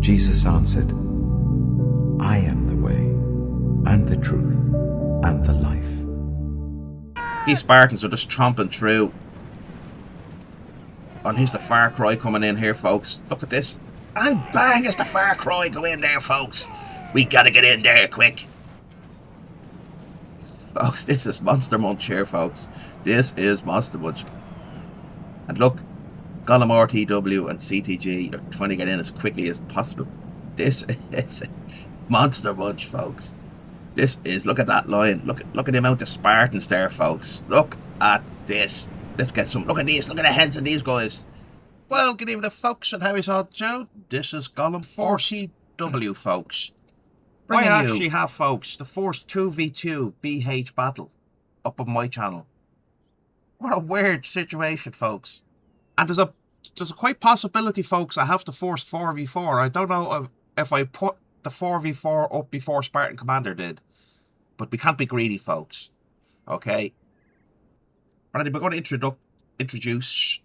Jesus answered, I am the way, and the truth, and the life. These Spartans are just tromping through. And here's the Far Cry coming in here, folks. Look at this. And bang, it's the Far Cry. Go in there, folks. We gotta get in there quick. Folks, this is Monster Munch here, folks. This is Monster Munch. And look, Gollum RTW and CTG are trying to get in as quickly as possible. This is Monster Munch, folks. This is, look at that line. Look at the amount of Spartans there, folks. Look at this. Let's get some, look at these. Look at the heads of these guys. Well, good evening, folks, and how is all Joe? This is Gollum 4CW, folks. I actually have, folks, the first 2v2 BH battle up on my channel. What a weird situation, folks. And there's a quite possibility, folks, I have the first 4v4. I don't know if I put the 4v4 up before Spartan Commder did. But we can't be greedy, folks. Okay? But anyway, we're going to introduce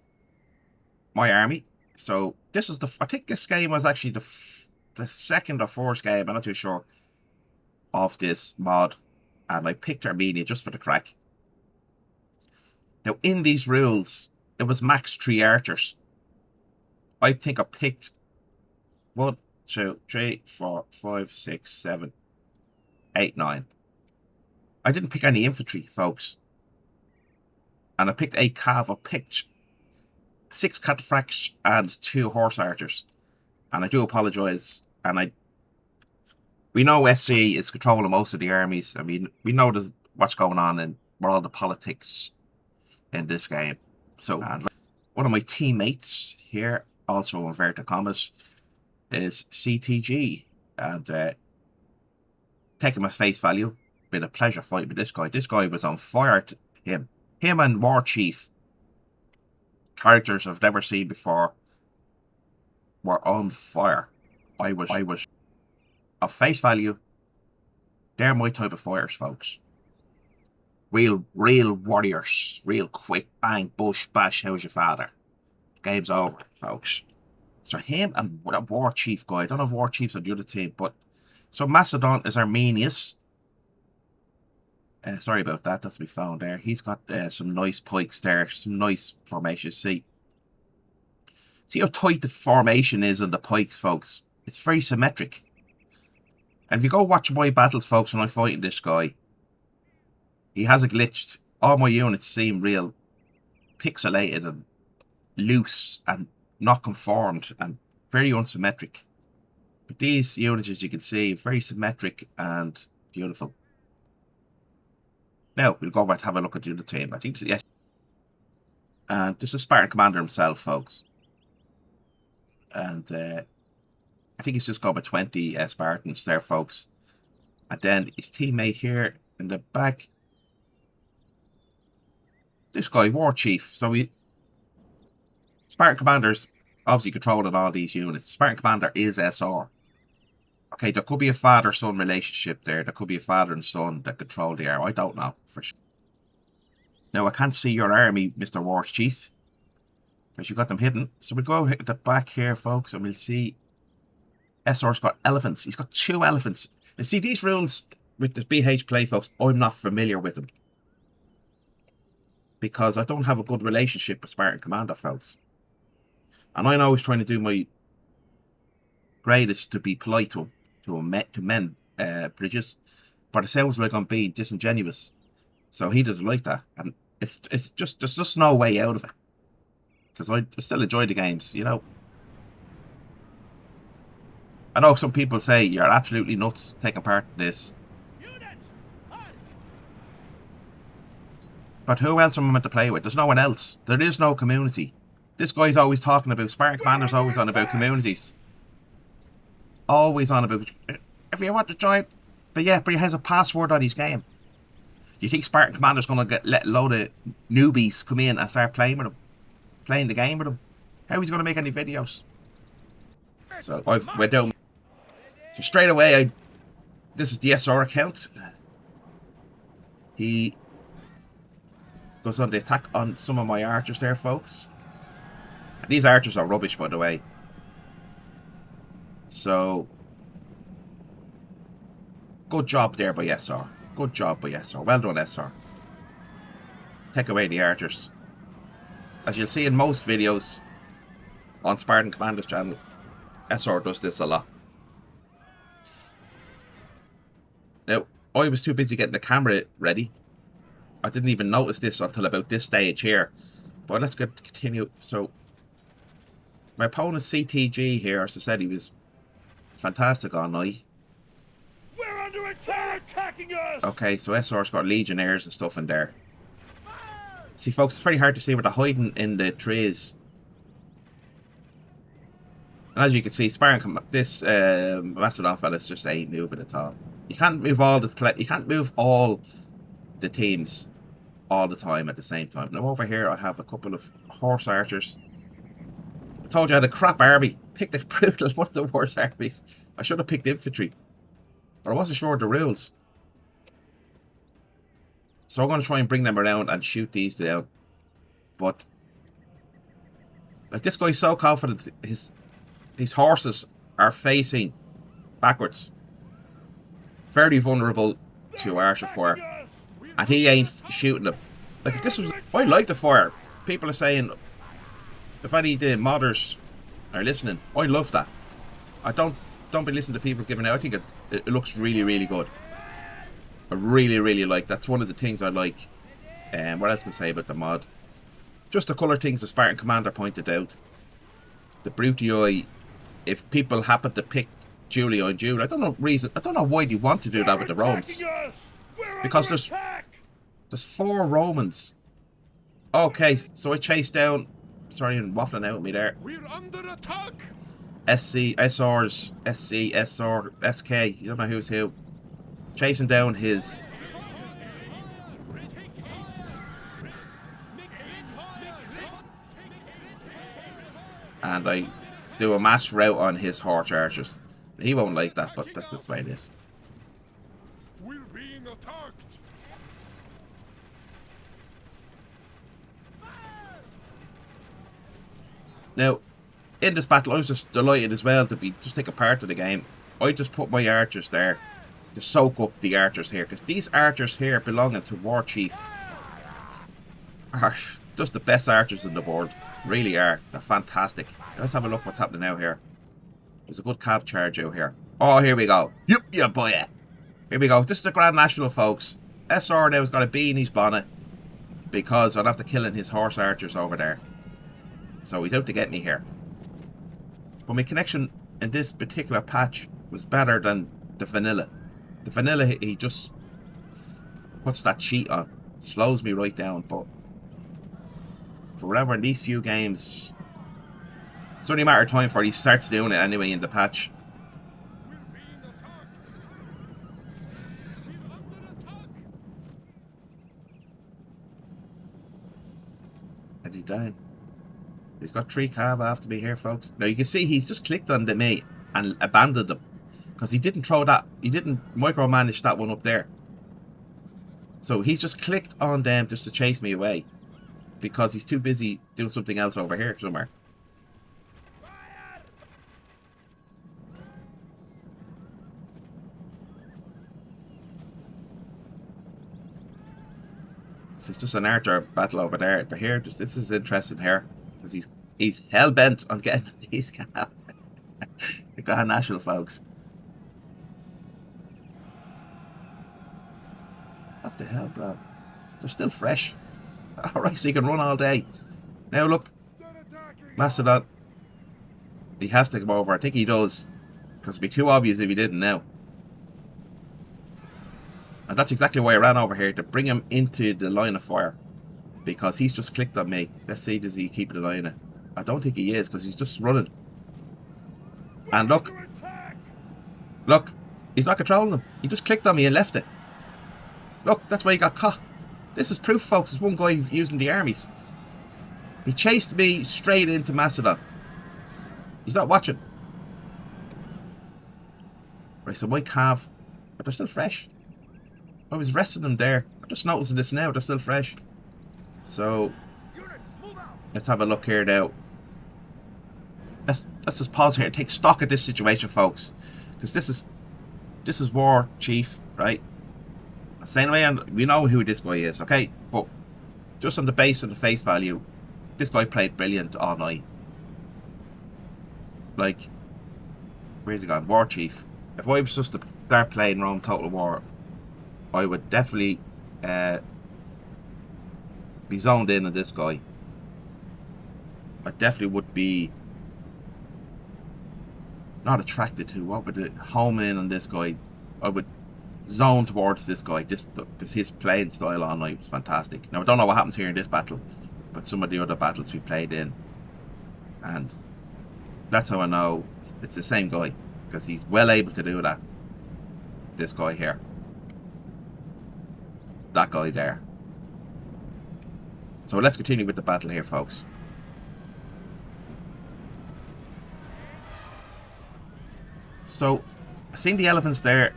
my army. So this is I think this game was actually the second or fourth game, I'm not too sure, of this mod. And I picked Armenia just for the crack. Now, in these rules, it was max 3 archers. I think I picked 1, 2, 3, 4, 5, 6, 7, 8, 9. I didn't pick any infantry, folks. And I picked 8 cav. I picked 6 cataphracts and 2 horse archers. And I do apologise. And we know SC is controlling most of the armies. I mean, we know what's going on and where all the politics in this game. So, and one of my teammates here, also in inverted commas, is CTG. And take him at face value. Been a pleasure fighting with this guy. This guy was on fire. Him and War Chief, characters I've never seen before, were on fire. I was of face value. They're my type of fighters, folks. Real warriors. Real quick, bang, bush, bash, how's your father? Game's over, folks. So him and that War Chief guy, I don't know if War Chief's on the other team, but so Macedon is Armenius. Sorry about that, that's my phone there. He's got some nice pikes there, some nice formations. See how tight the formation is on the pikes, folks. It's very symmetric. And if you go watch my battles, folks, when I'm fighting this guy, he has a glitched. All my units seem real pixelated and loose and not conformed and very unsymmetric. But these units, as you can see, very symmetric and beautiful. Now, we'll go back and have a look at the other team. I think, yes. And this is Spartan Commder himself, folks. And I think he's just got about 20 Spartans there, folks. And then his teammate here in the back. This guy, War Chief. So Spartan Commander's obviously controlling all these units. Spartan Commder is SR. Okay, there could be a father-son relationship there. There could be a father and son that control the army. I don't know for sure. Now, I can't see your army, Mr. War Chief, because you got them hidden. So we'll go at the back here, folks, and we'll see SR's got elephants. He's got 2 elephants. And see, these rules with this BH play, folks, I'm not familiar with them. Because I don't have a good relationship with Spartan Commder, folks. And I'm always trying to do my greatest to be polite to men, Bridges. But it sounds like I'm being disingenuous. So he doesn't like that. And it's just, there's just no way out of it. Because I still enjoy the games, you know. I know some people say you're absolutely nuts taking part in this. But who else am I meant to play with? There's no one else. There is no community. This guy's always talking about, Spartan Commander's always on about communities. Always on about, if you want to join. But yeah, but he has a password on his game. Do you think Spartan Commander's going to let a load of newbies come in and start playing with him? Playing the game with him? How is he going to make any videos? So I went down. So straight away, this is the SR account. He goes on the attack on some of my archers there, folks. And these archers are rubbish, by the way. So, good job there by SR. Good job by SR. Well done, SR. Take away the archers. As you'll see in most videos on Spartan Commander's channel, SR does this a lot. Now, I was too busy getting the camera ready. I didn't even notice this until about this stage here. But let's continue. So, my opponent's CTG here, as I said, he was fantastic all night. We're under attack! Attacking us! Okay, so SR's got legionnaires and stuff in there. See, folks, it's very hard to see where they're hiding in the trees. And as you can see, Spartan, this Mastodon fella's just ain't moving at all. You can't move all the teams all the time at the same time. Now over here, I have a couple of horse archers. I told you I had a crap army. Picked the brutal, one of the worst armies. I should have picked infantry, but I wasn't sure of the rules. So I'm going to try and bring them around and shoot these down. But like, this guy's so confident, his horses are facing backwards. Very vulnerable to archer fire. And he ain't shooting them. Like, if this was... I like the fire. People are saying... If any of the modders are listening, I love that. I don't be listening to people giving out. I think it looks really, really good. I really, really like. That's one of the things I like. What else can I say about the mod? Just the colour things the Spartan Commander pointed out. The Brutii. If people happen to pick Julie on June, I don't know why you want to do that with the Romans. Because there's 4 Romans. Okay, so I chased down. Sorry, I'm waffling out with me there. We're under attack. SC, SRs, SC, SR, SK. You don't know who's who. Chasing down his. And I do a mass rout on his horse archers. He won't like that, but that's just the way it is. We're being attacked. Now, in this battle, I was just delighted as well to be just take a part of the game. I just put my archers there to soak up the archers here, because these archers here belonging to War Chief are just the best archers on the board. Really are. They're fantastic. Let's have a look what's happening now here. There's a good cav charge out here. Oh, here we go. Yep, yeah, boy. Here we go. This is the Grand National, folks. SR now's got a bee in his bonnet because I'll have to kill his horse archers over there. So he's out to get me here. But my connection in this particular patch was better than the vanilla. The vanilla, he just puts that cheat on. It slows me right down, but for whatever, in these few games, it's only a matter of time before he starts doing it anyway in the patch. And he's down. He's got 3 cav after me here, folks. Now you can see he's just clicked on the mate and abandoned them. Because he didn't throw that, he didn't micromanage that one up there. So he's just clicked on them just to chase me away. Because he's too busy doing something else over here somewhere. So it's just an archer battle over there. But here, this is interesting here. Because he's hell-bent on getting these cav. The Grand National, folks. What the hell, bro? They're still fresh. Alright, so you can run all day. Now look, Mastodon. He has to come over. I think he does. Because it'd be too obvious if he didn't now. And that's exactly why I ran over here, to bring him into the line of fire. Because he's just clicked on me. Let's see, does he keep an eye on it? I don't think he is, because he's just running. And look. Look, he's not controlling them. He just clicked on me and left it. Look, that's why he got caught. This is proof, folks. There's one guy using the armies. He chased me straight into Mastodon. He's not watching. Right, so my cav, but they're still fresh. I was resting them there. I'm just noticing this now. They're still fresh. So, let's have a look here now. let's just pause here and take stock of this situation, folks, because this is War Chief, right? Same way, and we know who this guy is, okay? But just on the base of the face value, this guy played brilliant all night. Like, where's he gone? War Chief. If I was just to start playing Rome Total War, I would definitely be zoned in on this guy. I definitely would be not attracted to, what would it, home in on this guy. I would zone towards this guy, because his playing style all night was fantastic. Now, I don't know what happens here in this battle, but some of the other battles we played in, and that's how I know it's the same guy, because he's well able to do that. This guy here. That guy there. So let's continue with the battle here, folks. So, seeing the elephants there,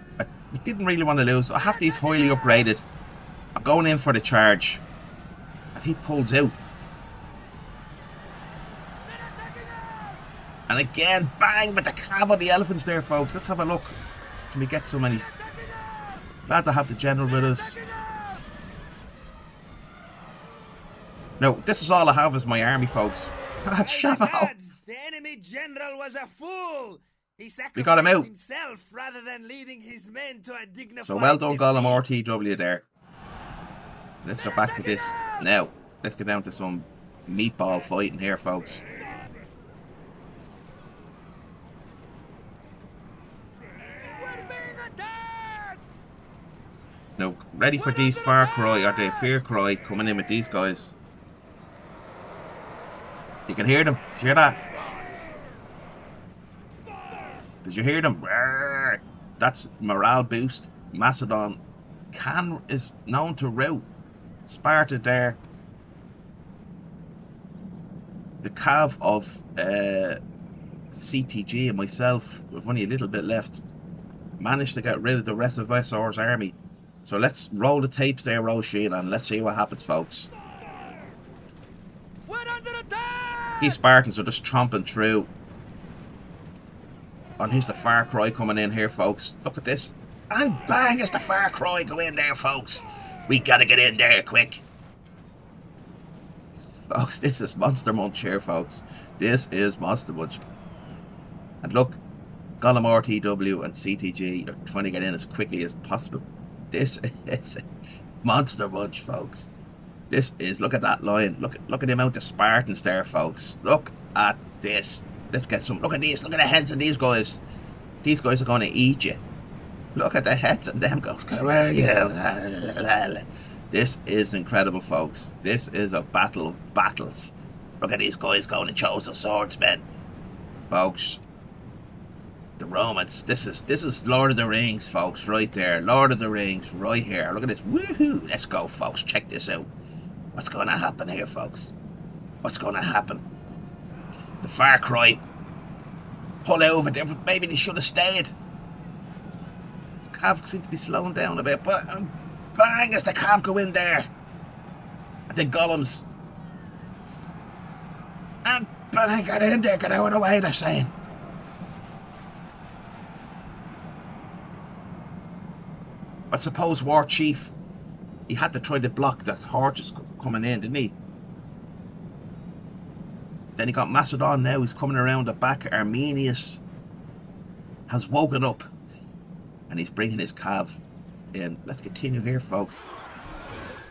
we didn't really want to lose. I have these highly upgraded. I'm going in for the charge. And he pulls out. And again, bang, with the cav on the elephants there, folks. Let's have a look. Can we get so many? Glad to have the general with us. No, this is all I have as my army, folks. That's Shamo. The enemy general was a fool. He We got him sacrificed out. himself rather than leading his men to a dignified So well done, defeat. Gollum RTW there. Let's go back to this now. Let's get down to some meatball fighting here, folks. Now, ready for these Far Cry, or the Fear Cry coming in with these guys. You can hear them. Did you hear that? Did you hear them? That's morale boost. Macedon is known to rout. Spartan there. The cav of CTG and myself, with only a little bit left, managed to get rid of the rest of SR's army. So let's roll the tapes there, Roisin, and let's see what happens, folks. We're under attack! These Spartans are just tromping through. And here's the Far Cry coming in here, folks. Look at this. And bang, it's the Far Cry. Go in there, folks. We gotta get in there quick. Folks, this is Monster Munch here, folks. This is Monster Munch. And look, Gollum RTW and CTG are trying to get in as quickly as possible. This is Monster Munch, folks. This is, look at that line. Look at the amount of Spartans there, folks. Look at this. Let's get some. Look at these. Look at the heads of these guys. These guys are going to eat you. Look at the heads of them guys. Come here, you. This is incredible, folks. This is a battle of battles. Look at these guys going to choose the swordsmen, folks. The Romans. This is Lord of the Rings, folks. Right there. Lord of the Rings. Right here. Look at this. Woohoo! Let's go, folks. Check this out. What's going to happen here, folks? What's going to happen? The Far Cry pull over there, but maybe they should have stayed. The cav seem to be slowing down a bit, but bang, as the cav go in there. And then Gollum's. And bang, get in there, get out of the way, they're saying. I suppose War Chief, he had to try to block that horses coming in, didn't he? Then he got Macedon now, he's coming around the back. Arminius has woken up and he's bringing his cav in. Let's continue here, folks.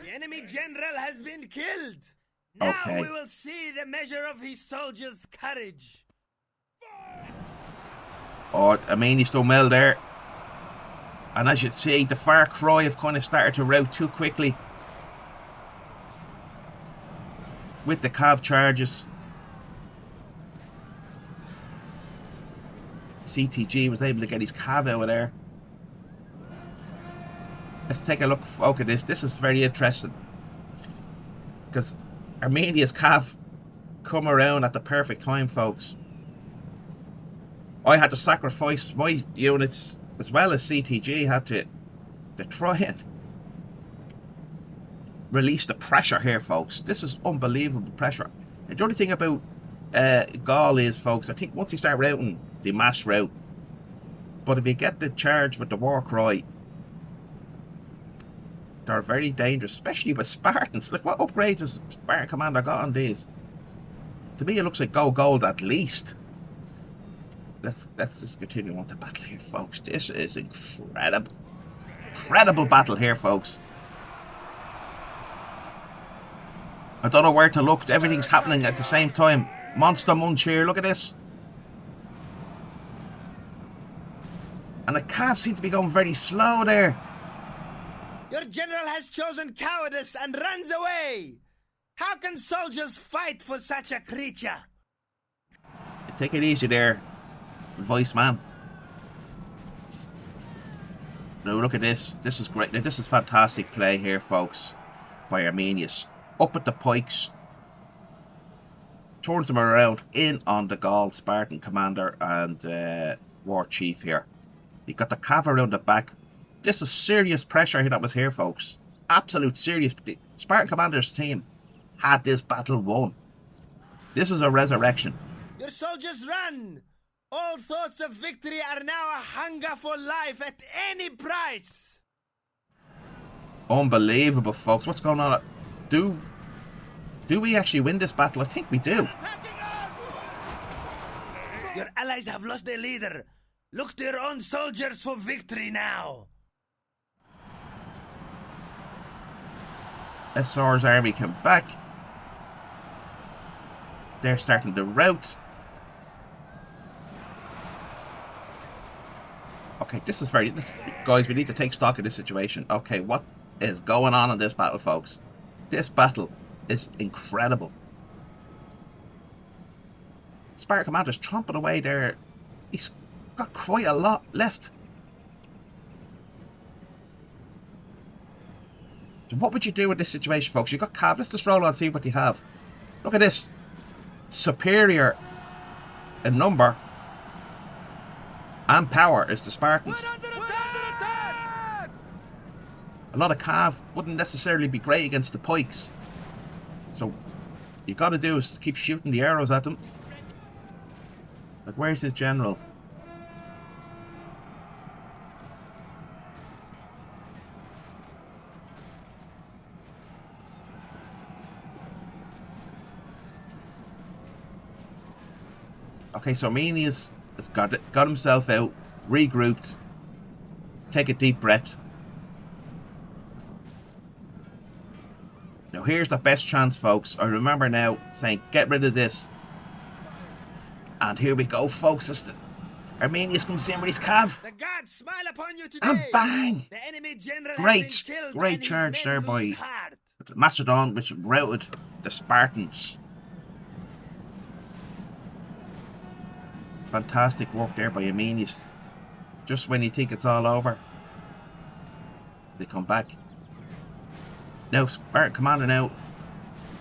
The enemy general has been killed. Now Okay. we will see the measure of his soldiers' courage. Oh, Arminius done well there. And as you see, the Far Cry have kind of started to rout too quickly with the cav charges. CTG was able to get his cav out of there. Let's take a look at this. This is very interesting, because Armenia's cav come around at the perfect time, folks. I had to sacrifice my units as well as CTG had to try and release the pressure here, folks. This is unbelievable pressure. And the only thing about Gaul is, folks. I think once you start routing the mass route, but if you get the charge with the war cry, they're very dangerous, especially with Spartans. Look, what upgrades has Spartan Commander got on these? To me, it looks like go gold at least. Let's just continue on the battle here, folks. This is incredible. Incredible battle here, folks. I don't know where to look. Everything's happening at the same time. Monster Munch here. Look at this. And the calves seem to be going very slow there. Your general has chosen cowardice and runs away. How can soldiers fight for such a creature? Take it easy there, voice man. Now look at this. This is great. Now this is fantastic play here, folks, by Arminius. Up at the pikes. Turns them around in on the Gaul Spartan commander and war chief here. You got the cav around the back. This is serious pressure that was here, folks. Absolute serious. The Spartan commander's team had this battle won. This is a resurrection. Your soldiers run. All thoughts of victory are now a hunger for life at any price. Unbelievable, folks. What's going on? Do we actually win this battle? I think we do. Your allies have lost their leader. Look to your own soldiers for victory now. SR's army come back. They're starting the rout. Okay, this is very... guys, we need to take stock of this situation. Okay, what is going on in this battle, folks? This battle is incredible. Spartan commander's chomping away there. He's got quite a lot left. So what would you do in this situation, folks? You've got cav. Let's just roll on and see what you have. Look at this. Superior in number and power is the Spartans. A lot of cav wouldn't necessarily be great against the pikes. So you got to do is keep shooting the arrows at them. Like, where's his general? Okay, so Arminius has got himself out, regrouped, take a deep breath. Now here's the best chance, folks. I remember now saying, get rid of this. And here we go, folks. Arminius comes in with his cav. The gods smile upon you today. And bang! The enemy general Great, has been killed great and his charge men there by lose heart. Macedon, which routed the Spartans. Fantastic work there by Arminius. Just when you think it's all over, they come back. Now, Spartan commander now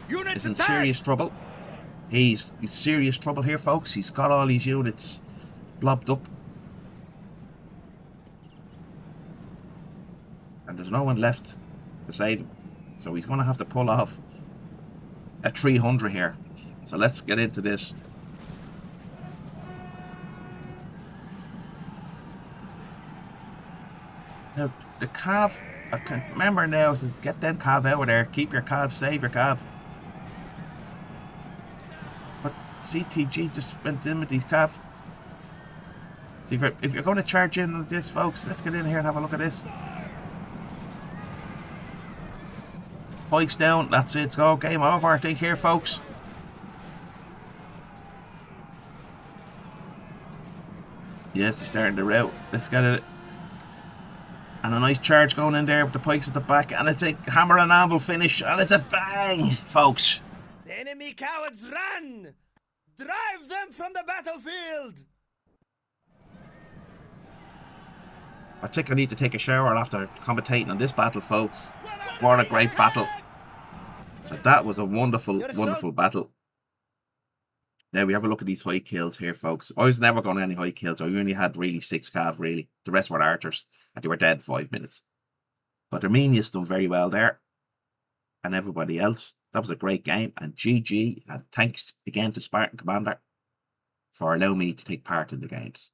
is in serious trouble. He's in serious trouble here, folks. He's got all his units blobbed up. And there's no one left to save him. So he's going to have to pull off a 300 here. So let's get into this. Now, the cav, I can remember now, says get them cav out of there. Keep your cav, save your cav. But CTG just went in with these cav. See, if you're going to charge in with this, folks, let's get in here and have a look at this. Pikes down, that's it, it's go, game over, I think, here, folks. Yes, he's starting the rout. Let's get it. And a nice charge going in there with the pikes at the back. And it's a hammer and anvil finish. And it's a bang, folks. The enemy cowards run! Drive them from the battlefield! I think I need to take a shower after commentating on this battle, folks. What a great battle. So that was a wonderful, wonderful battle. Now we have a look at these high kills here, folks. I was never going any high kills. I only had really 6 cav, really. The rest were archers. And they were dead in 5 minutes. But Arminius done very well there. and everybody else. That was a great game, and GG, and thanks again to Spartan Commder for allowing me to take part in the games.